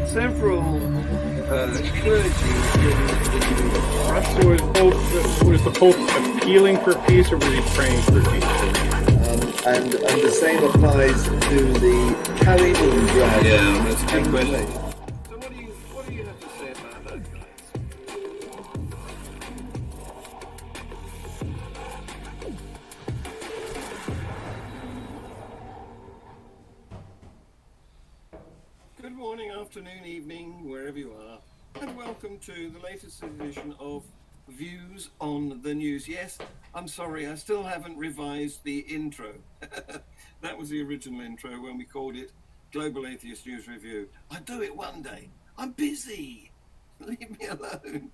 several clergy in Russia. Was the Pope appealing for peace, or was he praying for peace? And the same applies to the Kaliningrad. Yeah, that's a good question. So what do you have to say about that, guys? Good morning, afternoon, evening, wherever you are, and welcome to the latest edition of Views on the News. Yes, I'm sorry, I still haven't revised the intro. That was the original intro when we called it Global Atheist News Review. I'll do it one day. I'm busy. Leave me alone.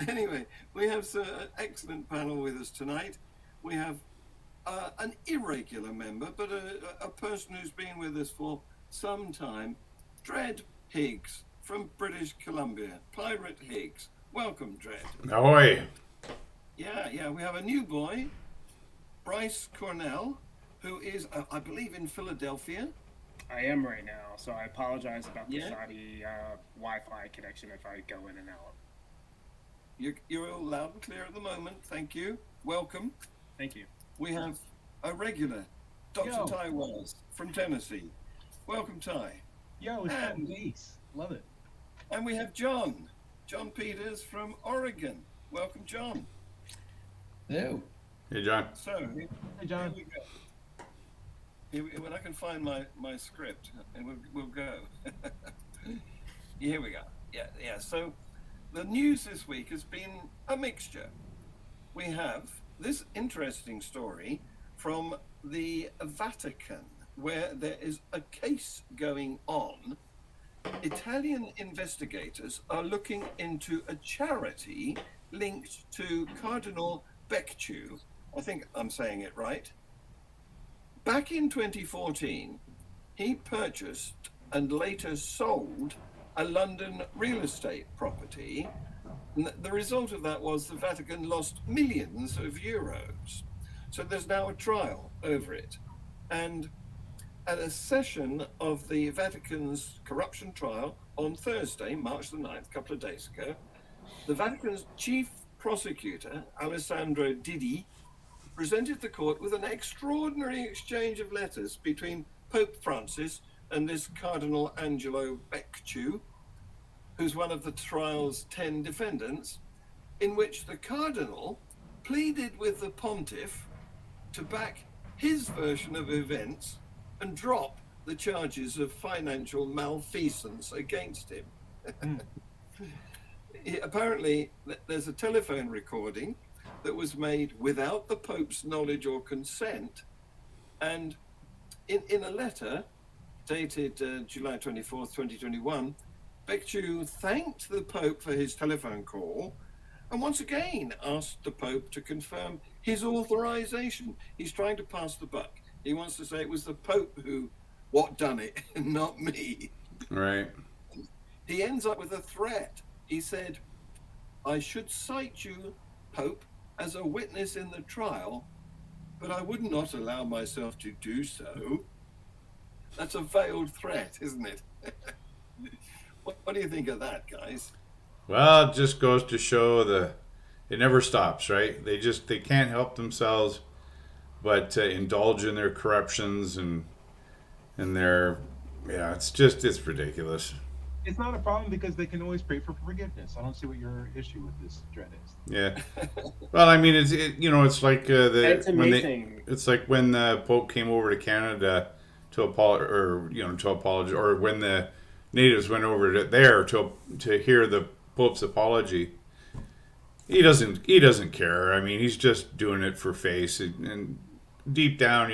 Anyway, we have an excellent panel with us tonight. We have an irregular member, but a person who's been with us for some time, Dred Higgs from British Columbia. Pirate Higgs. Welcome, Dred. Ahoy. Yeah, we have a new boy, Bryce Cornell, who is, I believe, in Philadelphia. I am right now, so I apologize about the Yeah. shoddy Wi-Fi connection if I go in and out. You're all loud and clear at the moment. Thank you. Welcome. Thank you. We have a regular, Dr. Yo. Ty Wells from Tennessee. Welcome, Ty. Yo, it's And- fun days. Love it. And we have John Peters from Oregon. Welcome, John. Hello. Hey, John. So, Hey, John. here we go. When I can find my script, and we'll go. Here we go. Yeah. So, the news this week has been a mixture. We have this interesting story from the Vatican, where there is a case going on. Italian investigators are looking into a charity linked to Cardinal Becciu. I think I'm saying it right. Back in 2014, he purchased and later sold a London real estate property. And the result of that was the Vatican lost millions of euros. So there's now a trial over it. And at a session of the Vatican's corruption trial on Thursday, March the 9th, a couple of days ago, the Vatican's chief prosecutor, Alessandro Didi, presented the court with an extraordinary exchange of letters between Pope Francis and this Cardinal Angelo Becciu, who's one of the trial's 10 defendants, in which the Cardinal pleaded with the Pontiff to back his version of events and drop the charges of financial malfeasance against him. Apparently, there's a telephone recording that was made without the Pope's knowledge or consent, and in a letter dated July 24th, 2021, Becciu thanked the Pope for his telephone call and once again asked the Pope to confirm his authorization. He's trying to pass the buck. He wants to say it was the Pope who done it, not me. Right. He ends up with a threat. He said, "I should cite you, Pope, as a witness in the trial, but I would not allow myself to do so." That's a veiled threat, isn't it? What do you think of that, guys? Well, it just goes to show it never stops, right? They can't help themselves but indulge in their corruptions and it's ridiculous. It's not a problem because they can always pray for forgiveness. I don't see what your issue with this dread is. Yeah. Well, I mean, it's like It's amazing. it's like when the Pope came over to Canada to apologize, or when the natives went over there to hear the Pope's apology. He doesn't care. I mean, he's just doing it for face, and deep down,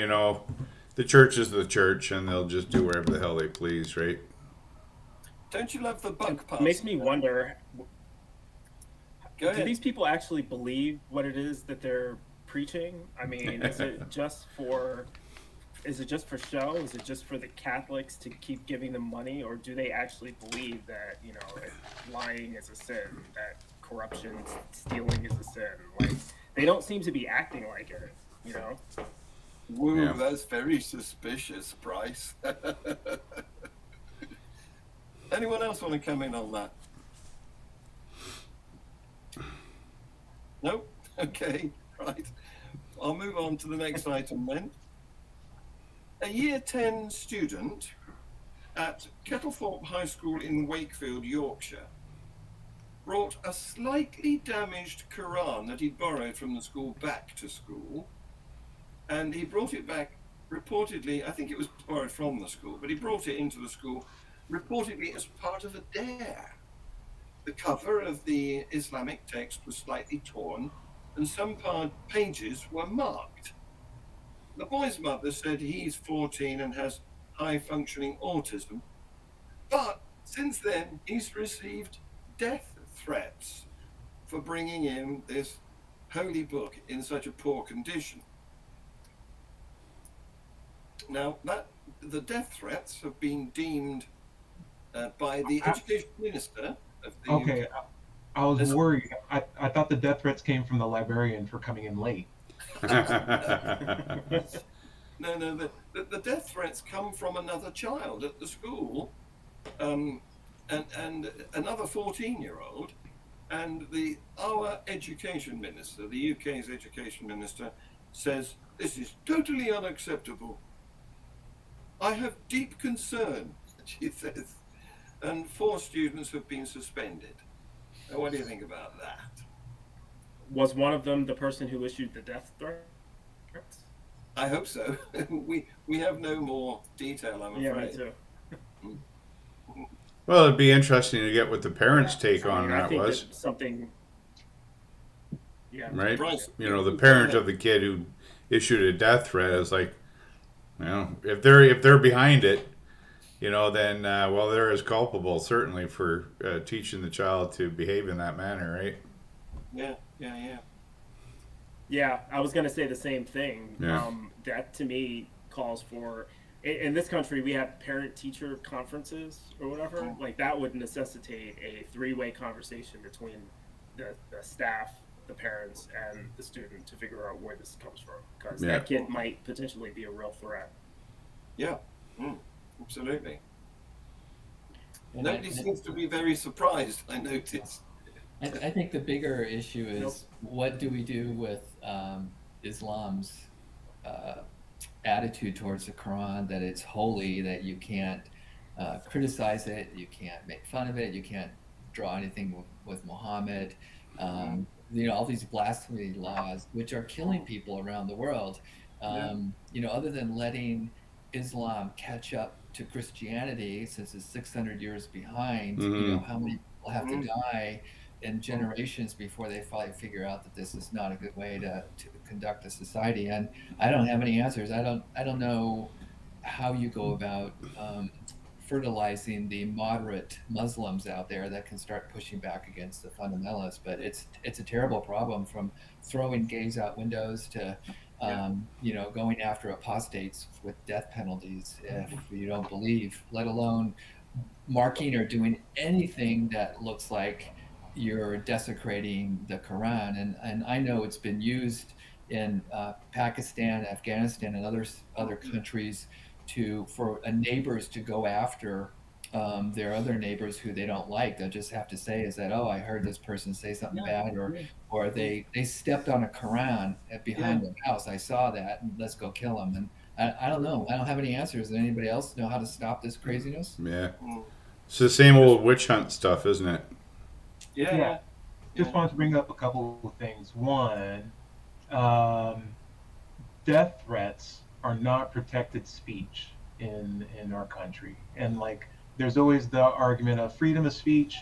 the church is the church, and they'll just do whatever the hell they please, right? Don't you love the buck pass? It makes me wonder, Go do ahead. these people actually believe what it is that they're preaching? I mean, is it just for show? Is it just for the Catholics to keep giving them money? Or do they actually believe that, lying is a sin, that corruption, stealing is a sin? Like, they don't seem to be acting like it, Woo, Yeah. that's very suspicious, Bryce. Anyone else want to come in on that? No? Okay, right. I'll move on to the next item then. A Year 10 student at Kettlethorpe High School in Wakefield, Yorkshire, brought a slightly damaged Quran that he'd borrowed from the school back to school. And he brought it back, reportedly, I think it was borrowed from the school, but he brought it into the school, reportedly as part of a dare. The cover of the Islamic text was slightly torn, and some pages were marked. The boy's mother said he's 14 and has high-functioning autism, but since then he's received death threats for bringing in this holy book in such a poor condition. Now, the death threats have been deemed by the education minister of the Okay, UK. I was worried. I thought the death threats came from the librarian for coming in late. No, the death threats come from another child at the school, and another 14-year-old, and our education minister, the UK's education minister, says this is totally unacceptable. I have deep concern, she says, and 4 students have been suspended. Now, what do you think about that? Was one of them the person who issued the death threats? I hope so. we have no more detail, I'm Yeah, afraid. me too. Well, it'd be interesting to get what the parents' take on I that think was, that something. Yeah. right? Bryce, You know, the go parent ahead. of the kid who issued a death threat is like, you know, if they're behind it, you know, then well, they're as culpable certainly for teaching the child to behave in that manner, right? Yeah. Yeah, I was going to say the same thing. Yeah. That to me calls for, in this country, we have parent-teacher conferences or whatever. Like that would necessitate a 3-way conversation between the staff, the parents, and the student to figure out where this comes from. Because Yeah. that kid might potentially be a real threat. Yeah, absolutely. And Nobody seems to be very surprised, I noticed. I think the bigger issue is what do we do with Islam's attitude towards the Quran, that it's holy, that you can't criticize it, you can't make fun of it, you can't draw anything with Muhammad. You know, all these blasphemy laws, which are killing people around the world. You know, other than letting Islam catch up to Christianity, since it's 600 years behind, you know, how many people have to die in generations before they finally figure out that this is not a good way to conduct a society. And I don't have any answers. I don't know how you go about fertilizing the moderate Muslims out there that can start pushing back against the fundamentalists. But it's a terrible problem, from throwing gays out windows to you know, going after apostates with death penalties if you don't believe, let alone marking or doing anything that looks like you're desecrating the Quran. And I know it's been used in Pakistan, Afghanistan, and other countries for neighbors to go after their other neighbors who they don't like. They'll just have to say is that, oh, I heard this person say something bad, or they stepped on a Quran behind their house. I saw that, and let's go kill them. And I don't know. I don't have any answers. Does anybody else know how to stop this craziness? Yeah. It's the same old witch hunt stuff, isn't it? Yeah. Just wanted to bring up a couple of things. One, death threats are not protected speech in our country. And like, there's always the argument of freedom of speech.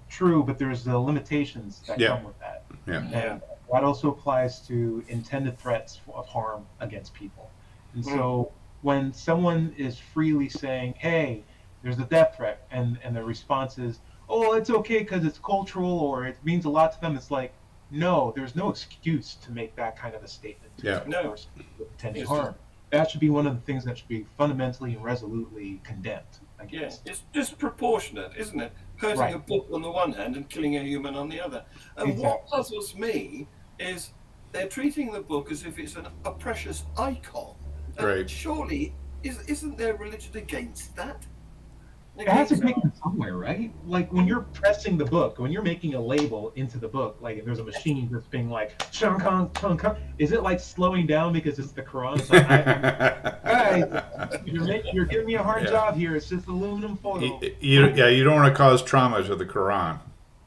True, but there's the limitations that come with that. Yeah. And that also applies to intended threats of harm against people. And so when someone is freely saying, hey, there's a death threat, and the response is, oh, it's okay because it's cultural or it means a lot to them, it's like, no, there's no excuse to make that kind of a statement to a person with intended harm. That should be one of the things that should be fundamentally and resolutely condemned, I guess. It's disproportionate, isn't it? Hurting a book on the one hand and killing a human on the other. And what puzzles me is they're treating the book as if it's a precious icon. Right. Surely, isn't there religion against that? It has to take them somewhere, right? Like when you're pressing the book, when you're making a label into the book, like if there's a machine that's being like chung kong chung kong, is it like slowing down because it's the Quran? It's like guys, you're giving me a hard Yeah. job here. It's just aluminum foil. Yeah, you don't want to cause trauma to the Quran.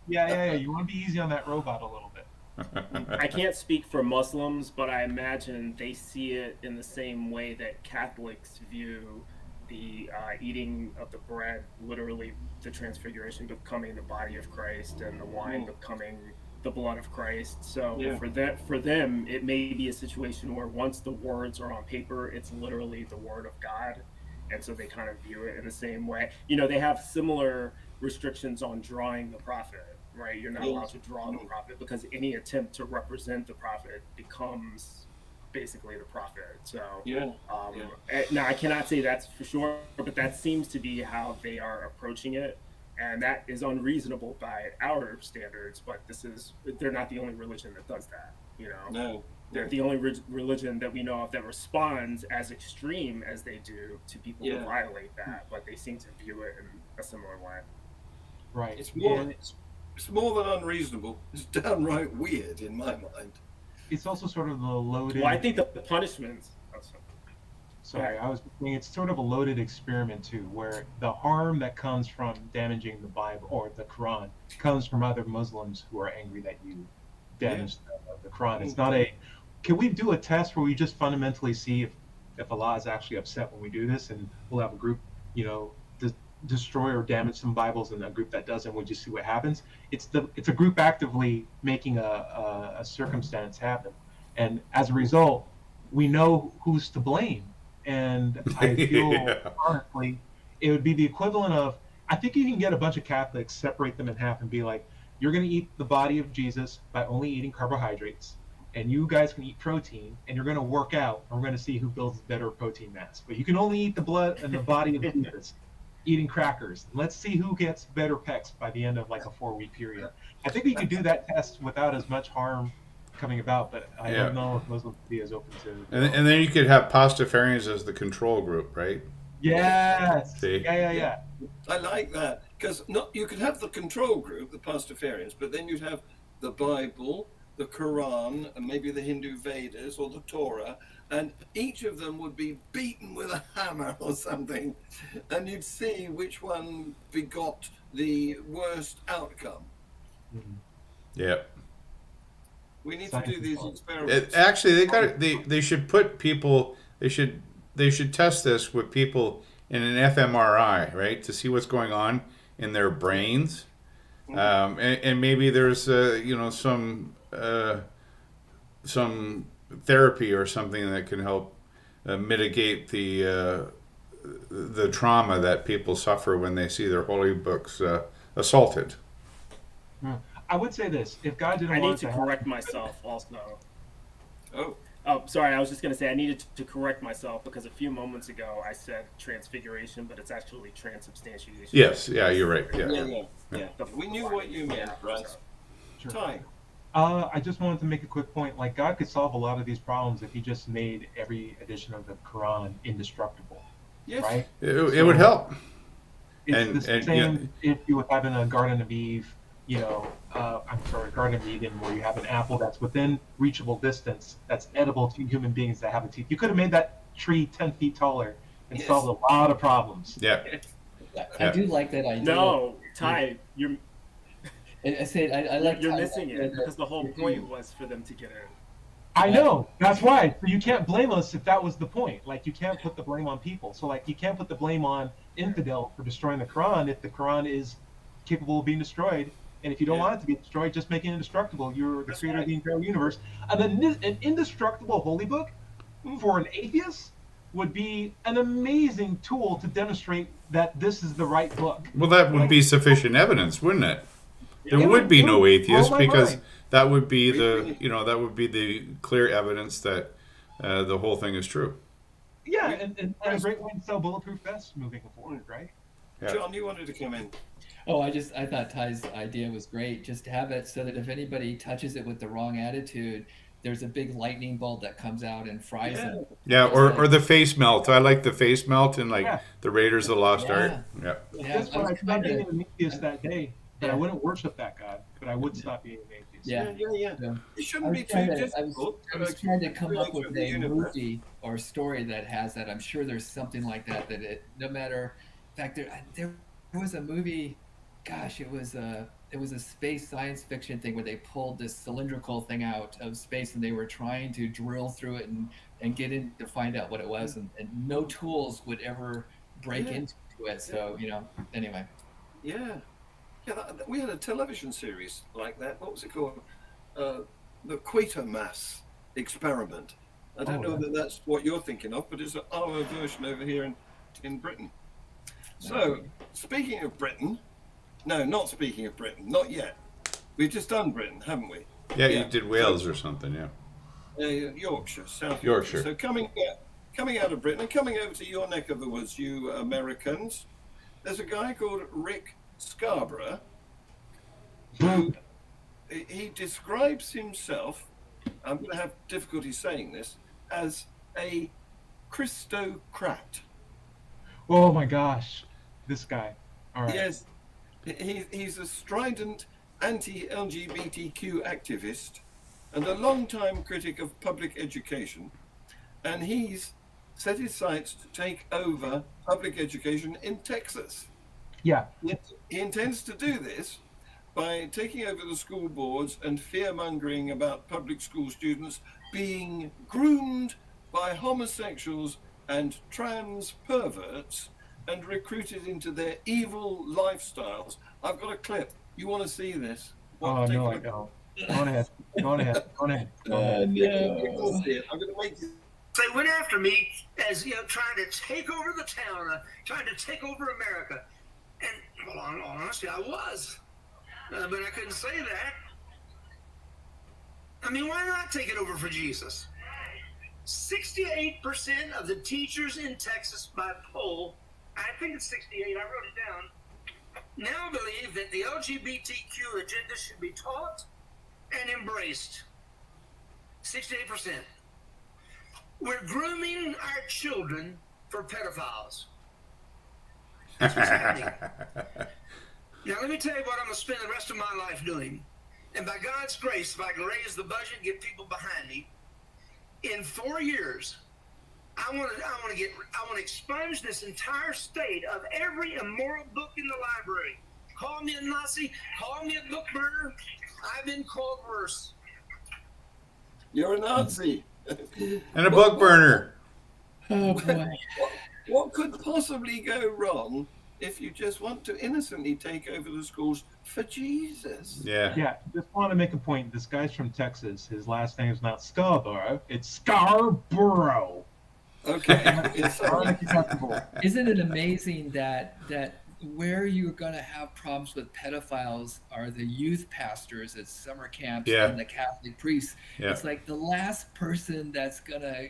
Yeah. You want to be easy on that robot a little bit. I can't speak for Muslims, but I imagine they see it in the same way that Catholics view the eating of the bread, literally the transfiguration becoming the body of Christ and the wine becoming the blood of Christ. So for them, it may be a situation where once the words are on paper, it's literally the word of God. And so they kind of view it in the same way. You know, they have similar restrictions on drawing the prophet, right? You're not allowed to draw the prophet because any attempt to represent the prophet becomes basically the prophet. So now I cannot say that's for sure, but that seems to be how they are approaching it, and that is unreasonable by our standards. But they're not the only religion that does that. You know, they're the only religion that we know of that responds as extreme as they do to people who violate that, but they seem to view it in a similar way. Right. It's more than unreasonable. It's downright weird in my mind. It's also sort of the loaded. Well, I think the punishments. Sorry, I was saying it's sort of a loaded experiment too, where the harm that comes from damaging the Bible or the Quran comes from other Muslims who are angry that you damaged the Quran. It's not a. Can we do a test where we just fundamentally see if Allah is actually upset when we do this, and we'll have a group, destroy or damage some Bibles, and a group that doesn't, we'll just see what happens. It's a group actively making a circumstance happen, and as a result, we know who's to blame. And I feel honestly, it would be the equivalent of, I think you can get a bunch of Catholics, separate them in half, and be like, you're going to eat the body of Jesus by only eating carbohydrates, and you guys can eat protein, and you're going to work out, and we're going to see who builds better protein mass. But you can only eat the blood and the body of Jesus, eating crackers. Let's see who gets better pecs by the end of like a 4-week period. I think we could do that test without as much harm coming about, but I don't know if Muslims would be as open to. And then you could have pastafarians as the control group, right? Yes. See? Yeah. I like that, because you could have the control group, the Pastafarians, but then you'd have the Bible, the Quran, and maybe the Hindu Vedas or the Torah, and each of them would be beaten with a hammer or something, and you'd see which one begot the worst outcome. Yeah. We need to do these experiments. Actually, they should put people. They should test this with people in an fMRI, right, to see what's going on in their brains, and maybe there's some therapy or something that can help mitigate the trauma that people suffer when they see their holy books assaulted. I would say this: if God didn't I want need to correct myself also. Oh, sorry. I was just going to say I needed to correct myself because a few moments ago I said transfiguration, but it's actually transubstantiation. Yes. Yeah, you're right. Yeah. We knew what you meant, right? Sure. Ty. I just wanted to make a quick point. Like, God could solve a lot of these problems if He just made every edition of the Quran indestructible. Yes. Right? It would help. It's the same if you were having a Garden of Eve. Garden of Eden, where you have an apple that's within reachable distance, that's edible to human beings that have a teeth. You could have made that tree 10 feet taller and solved a lot of problems. Yeah. I do like that idea. No, Ty, you're you're missing it because the whole point was for them to get in. I know. That's why. So you can't blame us if that was the point. Like, you can't put the blame on people. So, like, you can't put the blame on infidel for destroying the Quran if the Quran is capable of being destroyed. And if you don't want it to be destroyed, just make it indestructible. You're the creator of the entire universe. And then an indestructible holy book for an atheist would be an amazing tool to demonstrate that this is the right book. Well, that would be sufficient evidence, wouldn't it? There would be no atheist because that would be the clear evidence that the whole thing is true. Yeah, and a great way to sell bulletproof vests moving forward, right? Yeah. John, you wanted to come in. Oh, I thought Ty's idea was great. Just to have it so that if anybody touches it with the wrong attitude, there's a big lightning bolt that comes out and fries Yeah. them. Yeah, Just or like, the face melt. I like the face melt in like Yeah. the Raiders of the Lost Ark. yeah, Yeah. yeah. Just I when was I trying stopped being to, an atheist that day, that I yeah, wouldn't worship that God, but I would stop being an atheist. yeah. Yeah. So It I shouldn't was be trying too to, difficult I for was a trying to come up creator with of the a universe. movie or story that has that. I'm sure there's something like that that it, no matter. In fact, there was a movie. Gosh, it was a space science fiction thing where they pulled this cylindrical thing out of space and they were trying to drill through it and get in to find out what it was, and no tools would ever break Yeah. into it. So anyway. Yeah. Yeah, we had a television series like that. What was it called? Uh, the Quatermass Experiment. I don't know that that's what you're thinking of, but it's our version over here in Britain. So, speaking of Britain, no, not speaking of Britain, not yet. We've just done Britain, haven't we? Yeah, you did Wales or something. Yeah. Yorkshire, South Yorkshire. So coming out of Britain and coming over to your neck of the woods, you Americans, there's a guy called Rick Scarborough who he describes himself, I'm going to have difficulty saying this, as a Christocrat. Oh my gosh, this guy. All right. Yes, he's a strident anti-LGBTQ activist and a long-time critic of public education, and he's set his sights to take over public education in Texas. Yeah. He intends to do this by taking over the school boards and fear-mongering about public school students being groomed by homosexuals and trans perverts and recruited into their evil lifestyles. I've got a clip. You want to see this? Oh Take no, a I look. don't. Go on ahead. Go on ahead. Go on ahead. You'll see it. I'm going to make you. They went after me as trying to take over the town, trying to take over America, and well, honestly, I was, but I couldn't say that. I mean, why not take it over for Jesus? 68% of the teachers in Texas by poll, I think it's 68. I wrote it down. Now believe that the LGBTQ agenda should be taught and embraced. 68%. We're grooming our children for pedophiles. That's what's happening. Now, let me tell you what I'm going to spend the rest of my life doing. And by God's grace, if I can raise the budget and get people behind me, in 4 years, I want to expunge this entire state of every immoral book in the library. Call me a Nazi, call me a book burner. I've been called worse. You're a Nazi. And a book burner. Oh boy. What could possibly go wrong if you just want to innocently take over the schools for Jesus? Yeah. Yeah, just want to make a point. This guy's from Texas. His last name is not Scarborough. It's Scarborough. Okay. It's Unacceptable. Isn't it amazing that where you're going to have problems with pedophiles are the youth pastors at summer camps Yeah. and the Catholic priests? Yeah. It's like the last person that's going to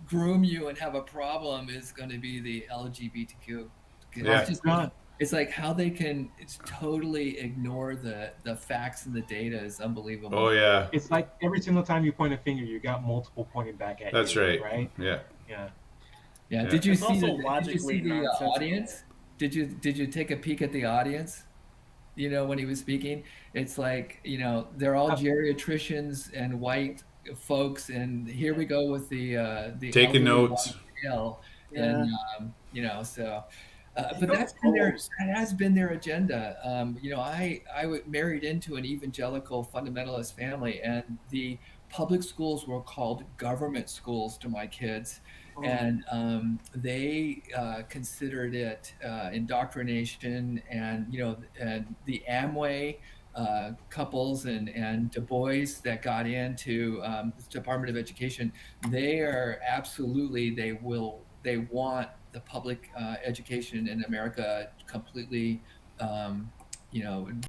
groom you and have a problem is going to be the LGBTQ. Yeah. It's like how they can totally ignore the facts and the data is unbelievable. Oh yeah. It's like every single time you point a finger, you got multiple pointing back at That's you. right. Right? Yeah. Yeah. Yeah. Yeah. Did you It's see also did you logically see the nonsensical. audience? Did you take a peek at the audience? When he was speaking, it's like they're all geriatricians and white folks, and here we go with the Taking elderly notes. male, Yeah. and so. But that has been their agenda. I married into an evangelical fundamentalist family, and the public schools were called government schools to my kids, and they considered it indoctrination, and and the Amway couples and Du Bois that got into the Department of Education, they are absolutely they want the public education in America completely